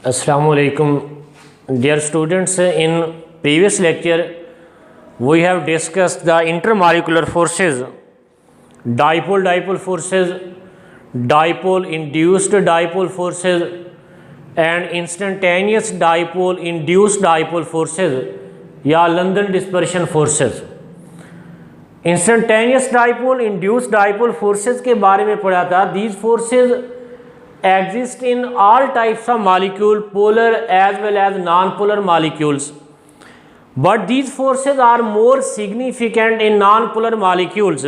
Assalamualaikum, dear students. In previous lecture we have discussed the intermolecular forces, dipole forces, dipole induced dipole forces and instantaneous dipole induced dipole forces या London dispersion forces. Instantaneous dipole induced dipole forces के बारे में पढ़ा था. These forces exist in all types of molecule, polar as well as non-polar molecules, but these forces are more significant in non-polar molecules.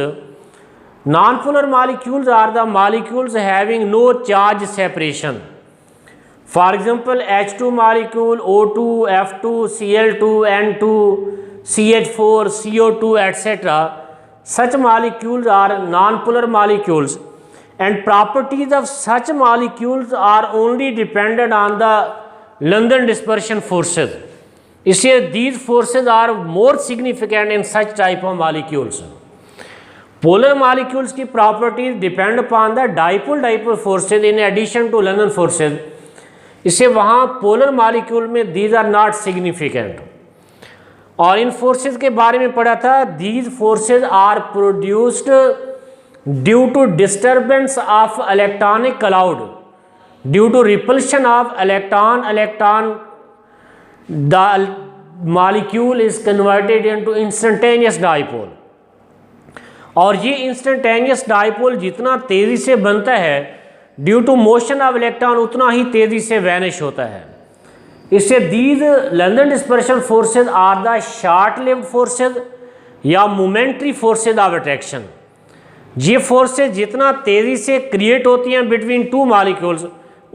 Non-polar molecules are the molecules having no charge separation. For example, H2 molecule, O2, F2, Cl2, N2, CH4, CO2, etc. Such molecules are non-polar molecules, and properties of such molecules are only dependent on the London dispersion forces. इसलिए these forces are more significant in such type of molecules. Polar molecules की properties depend upon the dipole forces in addition to London forces. इससे वहाँ polar molecule में these are not significant. और इन forces के बारे में पढ़ा था. These forces are produced due to disturbance of electronic cloud, due to repulsion of electron, the molecule is converted into instantaneous dipole. और ये instantaneous dipole जितना तेज़ी से बनता है due to motion of electron उतना ही तेज़ी से वैनिश होता है. इससे these London dispersion forces are the short lived forces या मोमेंट्री फोर्सेज ऑफ अट्रैक्शन. ये फोर्सेज जितना तेज़ी से क्रिएट होती हैं बिटवीन टू मॉलिक्यूल्स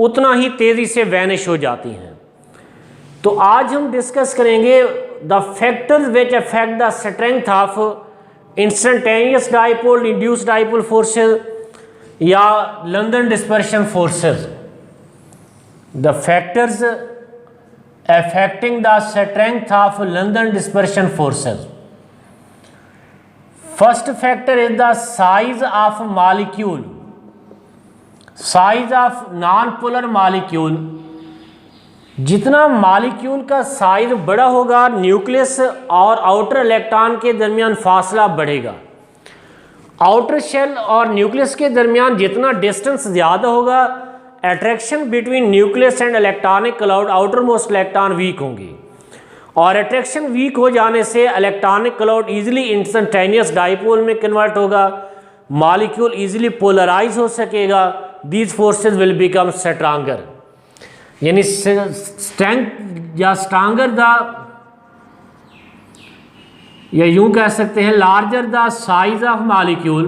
उतना ही तेज़ी से वैनिश हो जाती हैं. तो आज हम डिस्कस करेंगे the factors which affect the strength of instantaneous dipole induced dipole forces या London dispersion forces. The factors affecting the strength of London dispersion forces. First factor is the size of molecule. Size of non-polar molecule. जितना molecule का size बड़ा होगा nucleus और outer electron के दरमियान फासला बढ़ेगा. आउटर शेल और न्यूक्लियस के दरमियान जितना डिस्टेंस ज़्यादा होगा attraction between nucleus and electronic cloud outermost electron weak होंगी और अट्रैक्शन वीक हो जाने से electronic cloud easily instantaneous dipole में कन्वर्ट होगा. मॉलिक्यूल इजीली पोलराइज हो सकेगा. These forces will become stronger. यानी स्ट्रेंथ या स्ट्रांगर द या यूं कह सकते हैं larger the size of molecule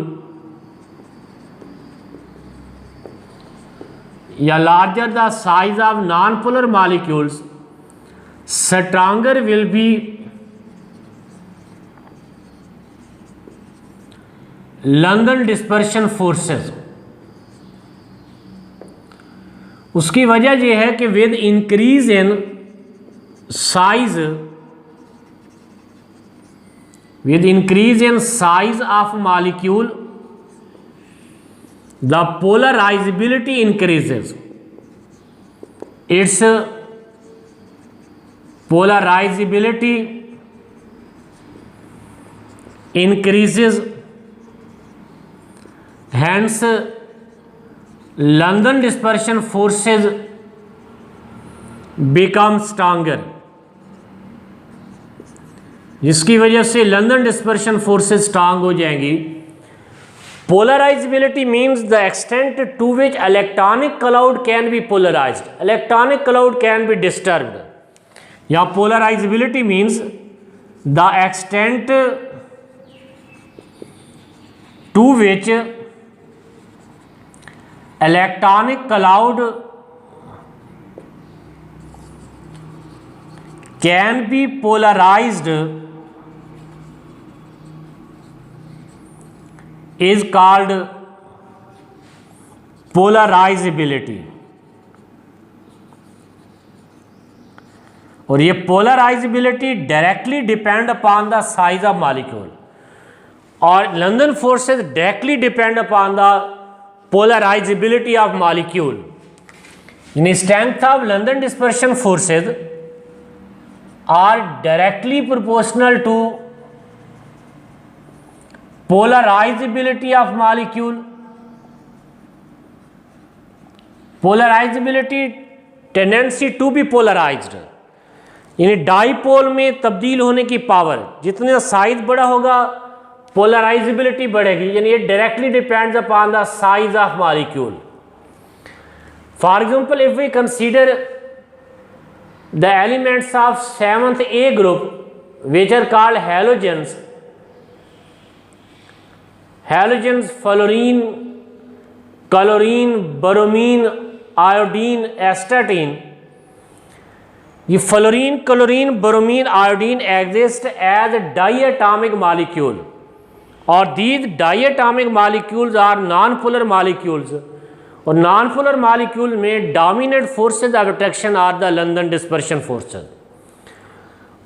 या larger the size of non polar molecules stronger will be London dispersion forces. उसकी वजह यह है कि with increase in size of molecule the polarizability increases. Its polarizability increases, hence London dispersion forces become stronger. जिसकी वजह से London dispersion forces strong हो जाएंगी. Polarizability means the extent to which electronic cloud can be polarized. Electronic cloud can be disturbed. या polarizability means the extent to which electronic cloud can be polarized is called polarizability. और ये polarizability directly depend upon the size of molecule और London forces directly depend upon the polarizability of molecule. In strength of London dispersion forces are directly proportional to polarizability of molecule. Polarizability, tendency to be polarized, यानी dipole में तब्दील होने की power, जितना size बड़ा होगा polarisability बढ़ेगी, यानी ये directly depends upon the size of molecule. For example, if we consider the elements of 7th A group which are called halogens, fluorine, chlorine, bromine, iodine, astatine. ये fluorine, chlorine, bromine, iodine exist as diatomic molecule, और these diatomic molecules are non polar molecules, और non polar molecule में dominant forces of attraction are the London dispersion forces.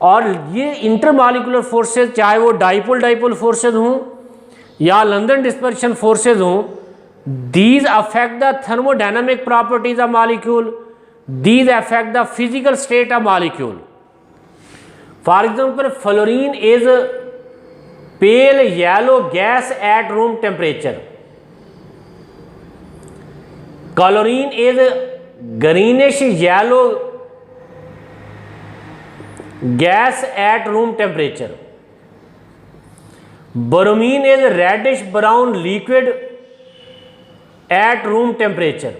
और ये intermolecular forces, चाहे वो dipole forces हों या London dispersion forces हों, these affect the thermodynamic properties of molecule. These affect the physical state of molecule. For example, fluorine is a pale yellow gas at room temperature. Chlorine is a greenish yellow gas at room temperature. Bromine is a reddish brown liquid at room temperature.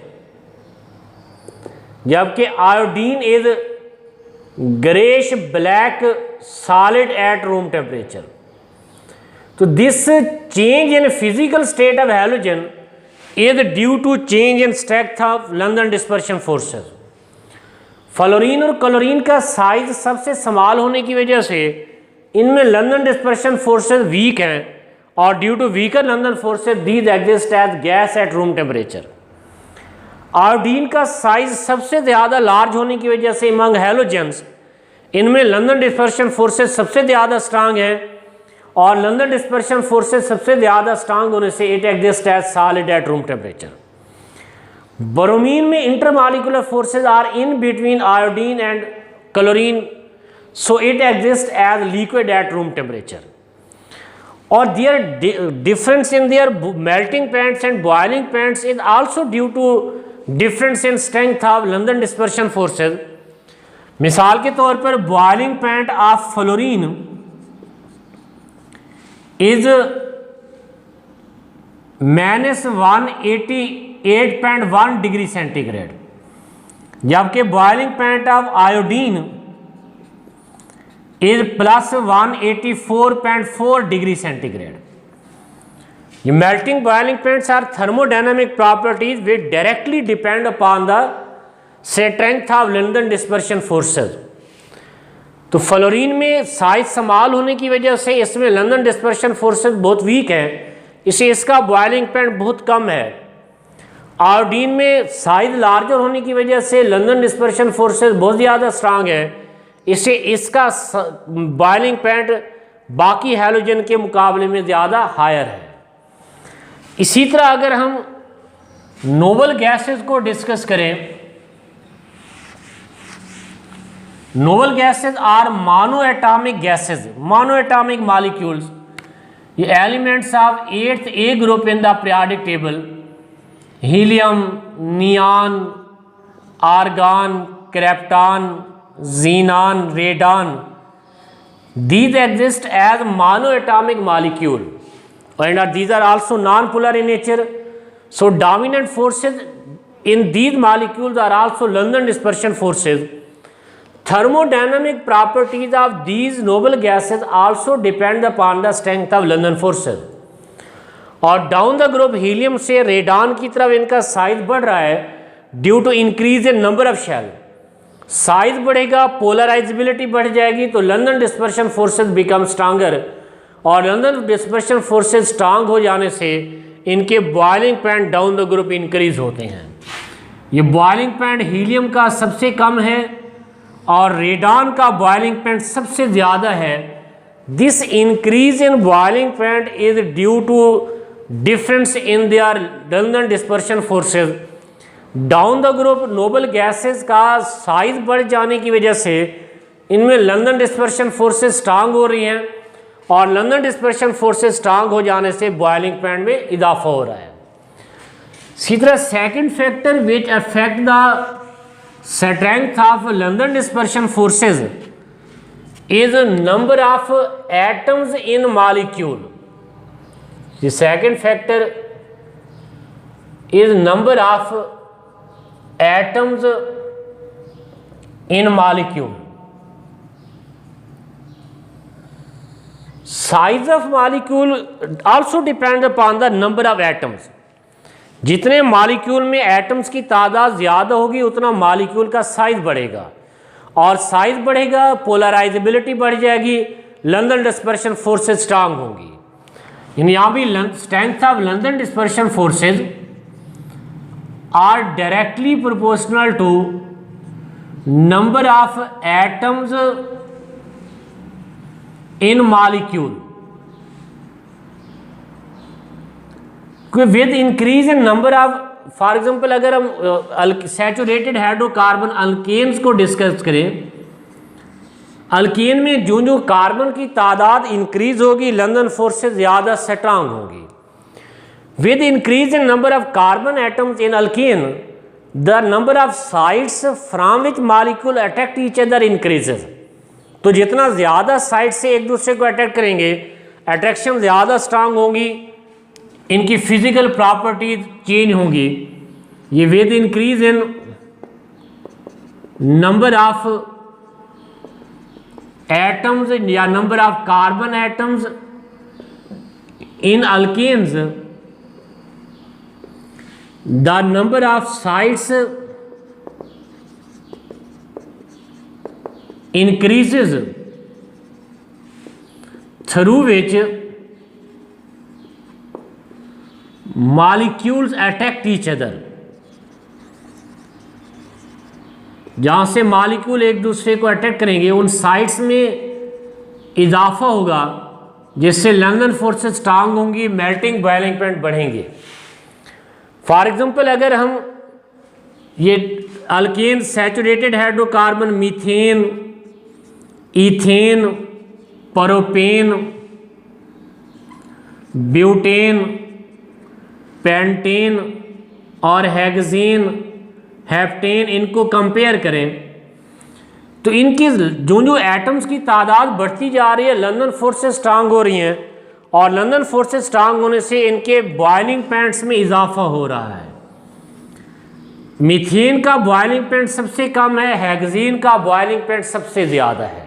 जबकि iodine is greyish black solid at room temperature. तो this change in physical state of halogen is due to change in strength of London dispersion forces. Fluorine और chlorine का size सबसे small होने की वजह से इनमें लंदन डिस्पर्शन फोर्सेस वीक हैं, और due to weaker London forces these exist as gas at room temperature. Iodine का साइज सबसे ज़्यादा लार्ज होने की वजह से अमंग हैलोजेंस इनमें लंदन डिस्पर्शन फोर्सेस सबसे ज़्यादा स्ट्रांग हैं, और लंदन डिस्पर्शन फोर्सेस सबसे ज़्यादा स्ट्रांग होने से it exist as solid at room temperature. Bromine में intermolecular forces are in between iodine and chlorine, so it exist as liquid at room temperature. और their difference in their melting points and boiling points is also due to difference in strength of London dispersion forces. मिसाल के तौर पर boiling point of fluorine is -188.1 degree centigrade, जबकि boiling point of iodine is +184.4 degree centigrade. ये melting boiling points are thermodynamic properties which directly depend upon the strength of London dispersion forces. तो fluorine में size small होने की वजह से इसमें London dispersion forces बहुत वीक हैं, इसे इसका बॉइलिंग पॉइंट बहुत कम है. आयोडीन में साइज लार्जर होने की वजह से लंदन डिस्पर्शन फोर्सेज बहुत ज़्यादा स्ट्रांग है, इसे इसका बॉइलिंग पॉइंट बाकी हैलोजन के मुकाबले में ज़्यादा हायर है. इसी तरह अगर हम नोबल गैसेस को डिस्कस करें, noble gases are mono atomic gases, mono atomic molecules. ये elements of 8th A group in the periodic table, helium, neon, argon, krypton, xenon, radon, these exist as monoatomic molecule and these are also non-polar in nature. So dominant forces in these molecules are also London dispersion forces. Thermodynamic properties of these noble gases also depend upon the strength of London forces. और down the group helium से radon की तरफ इनका size बढ़ रहा है due to increase in number of shell. Size बढ़ेगा, polarizability बढ़ जाएगी, तो London dispersion forces become stronger, और लंदन डिस्पर्शन फोर्सेस स्ट्रांग हो जाने से इनके boiling point down the group increase होते हैं. ये बॉइलिंग पॉइंट हीलियम का सबसे कम है और रेडॉन का बॉइलिंग पॉइंट सबसे ज़्यादा है. This increase in boiling point is due to difference in their London dispersion forces. Down the group noble gases का साइज बढ़ जाने की वजह से इनमें लंदन डिस्पर्शन फोर्सेस स्ट्रांग हो रही हैं, और लंदन डिस्पर्शन फोर्सेस स्ट्रांग हो जाने से बॉइलिंग पॉइंट में इजाफा हो रहा है। इसी तरह second factor which affect the strength of London dispersion forces is number of atoms in molecule. The second factor is number of atoms in molecule. Size of molecule also depend upon the number of atoms. जितने molecule में atoms की तादाद ज़्यादा होगी उतना molecule का size बढ़ेगा, और साइज बढ़ेगा पोलराइजेबिलिटी बढ़ जाएगी, लंदन डिस्पर्शन फोर्सेस स्ट्रांग होंगी। यानी यहाँ भी strength of London dispersion forces are directly proportional to number of atoms in molecule. With increase in number of, for example अगर हम सैचुरेटेड हाइड्रोकार्बन अल्केन्स को डिस्कस करें, अल्केन में जो जो कार्बन की तादाद इंक्रीज होगी लंदन फोर्सेस ज़्यादा स्ट्रांग होगी। With increase in number of carbon atoms in alkane the number of sides from which molecule attack each other increases. तो जितना ज़्यादा साइड से एक दूसरे को अटैक करेंगे अट्रैक्शन ज़्यादा स्ट्रांग होगी, इनकी फिजिकल प्रॉपर्टीज चेंज होंगी। ये with increase in number of atoms या number of carbon atoms in alkanes the number of sides increases through which molecules attack each other। जहाँ से मॉलिक्यूल एक दूसरे को अटैक करेंगे उन साइड्स में इजाफा होगा, जिससे लंदन फोर्सेस स्ट्रांग होंगी, मेल्टिंग बॉइलिंग पॉइंट बढ़ेंगे। फॉर एग्जांपल अगर हम ये alkane saturated hydrocarbon methane, ethane, propane, butane, pentane और हेक्सेन, हेप्टेन इनको कंपेयर करें तो इनकी जो जो एटम्स की तादाद बढ़ती जा रही है लंदन फोर्सेस स्ट्रांग हो रही हैं, और लंदन फोर्सेस स्ट्रांग होने से इनके बॉइलिंग पॉइंट्स में इजाफा हो रहा है। मीथेन का बॉइलिंग पॉइंट सबसे कम है, हेक्सेन का बॉइलिंग पॉइंट सबसे ज़्यादा है।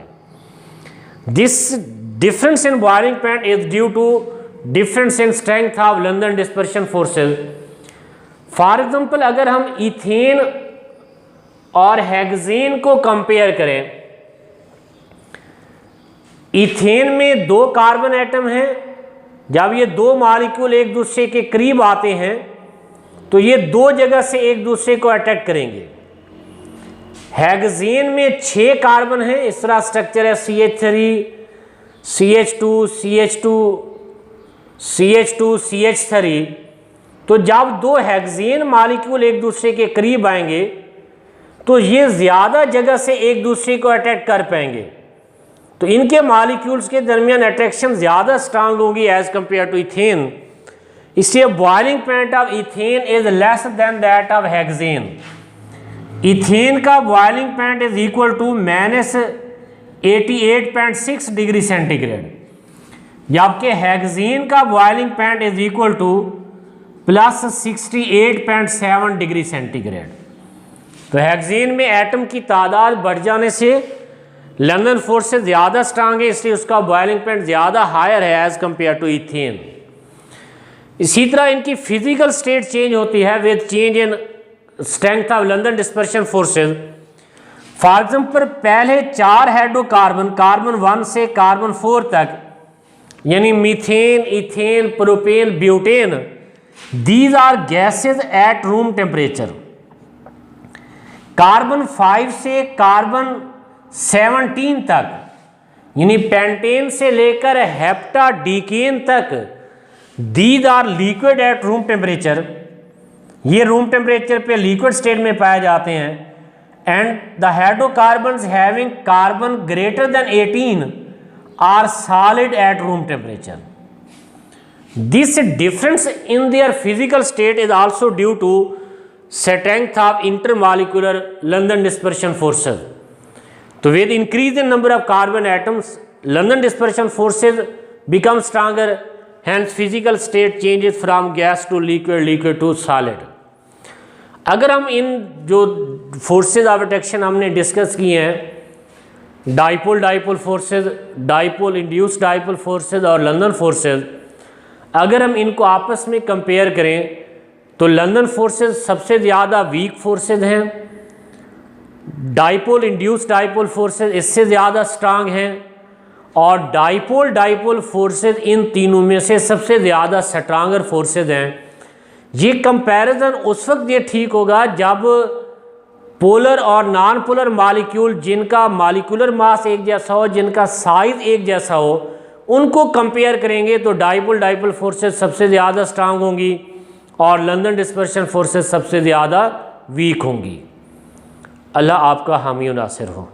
This difference in boiling point is due to difference in strength of London dispersion forces. For example अगर हम इथेन और हेक्सेन को कंपेयर करें, इथेन में 2 कार्बन एटम हैं। जब ये 2 मॉलिक्यूल एक दूसरे के करीब आते हैं तो ये 2 जगह से एक दूसरे को अटैक करेंगे। हेक्सेन में 6 कार्बन हैं, इस तरह स्ट्रक्चर है CH3, CH2, CH2, CH2, CH3। तो जब 2 हेक्सेन मॉलिक्यूल एक दूसरे के करीब आएंगे तो ये ज़्यादा जगह से एक दूसरे को अटैक कर पाएंगे, तो इनके मॉलिक्यूल्स के दरमियान अट्रैक्शन ज़्यादा स्ट्रांग होगी एज कंपेयर टू इथेन। इसलिए boiling point of ethane is less than that of hexane. Ethane का boiling point is equal to -88.6 degree centigrade, जबकि हेक्सेन का boiling point is equal to +68.7 degree centigrade. तो hexane में atom की तादाद बढ़ जाने से लंदन फोर्स से ज़्यादा स्ट्रांग है, इसलिए उसका बॉइलिंग पॉइंट ज़्यादा हायर है एज कंपेयर टू इथेन। इसी तरह इनकी फिजिकल स्टेट चेंज होती है with change in strength of London dispersion forces. For example पहले 4 हाइड्रोकार्बन, कार्बन 1 से कार्बन 4 तक, यानी methane, ethane, propane, butane, these are gases at room temperature. Carbon 5 से कार्बन 17 तक, यानी पेंटेन से लेकर हेप्टाडीकेन तक, these are liquid at room temperature ये रूम टेम्परेचर पे लिक्विड स्टेट में पाए जाते हैं। And the hydrocarbons having carbon greater than 18 are solid at room temperature. This difference in their physical state is also due to strength of intermolecular London dispersion forces. तो with increase in number of carbon atoms London dispersion forces become stronger, hence physical state changes from gas to liquid, liquid to solid. अगर हम इन जो forces of attraction हमने discuss किए हैं, dipole dipole forces, dipole induced dipole forces और London forces, अगर हम इनको आपस में कंपेयर करें तो लंदन फोर्सेज सबसे ज़्यादा वीक फोर्सेज हैं, डाइपोल इंड्यूस्ड डाइपोल फोर्सेज इससे ज़्यादा स्ट्रांग हैं, और डाइपोल डाइपोल फोर्सेज इन तीनों में से सबसे ज़्यादा स्ट्रांगर फोर्सेज हैं। ये कंपैरिजन उस वक्त ये ठीक होगा जब पोलर और नॉन पोलर मॉलिक्यूल जिनका मॉलिक्यूलर मास एक जैसा हो, जिनका साइज एक जैसा हो, उनको कंपेयर करेंगे तो डाइपोल डाइपोल फोर्सेज सबसे ज़्यादा स्ट्रांग होंगी और लंदन डिस्पर्शन फोर्सेज सबसे ज़्यादा वीक होंगी। अल्लाह आपका हामी और नासिर हो।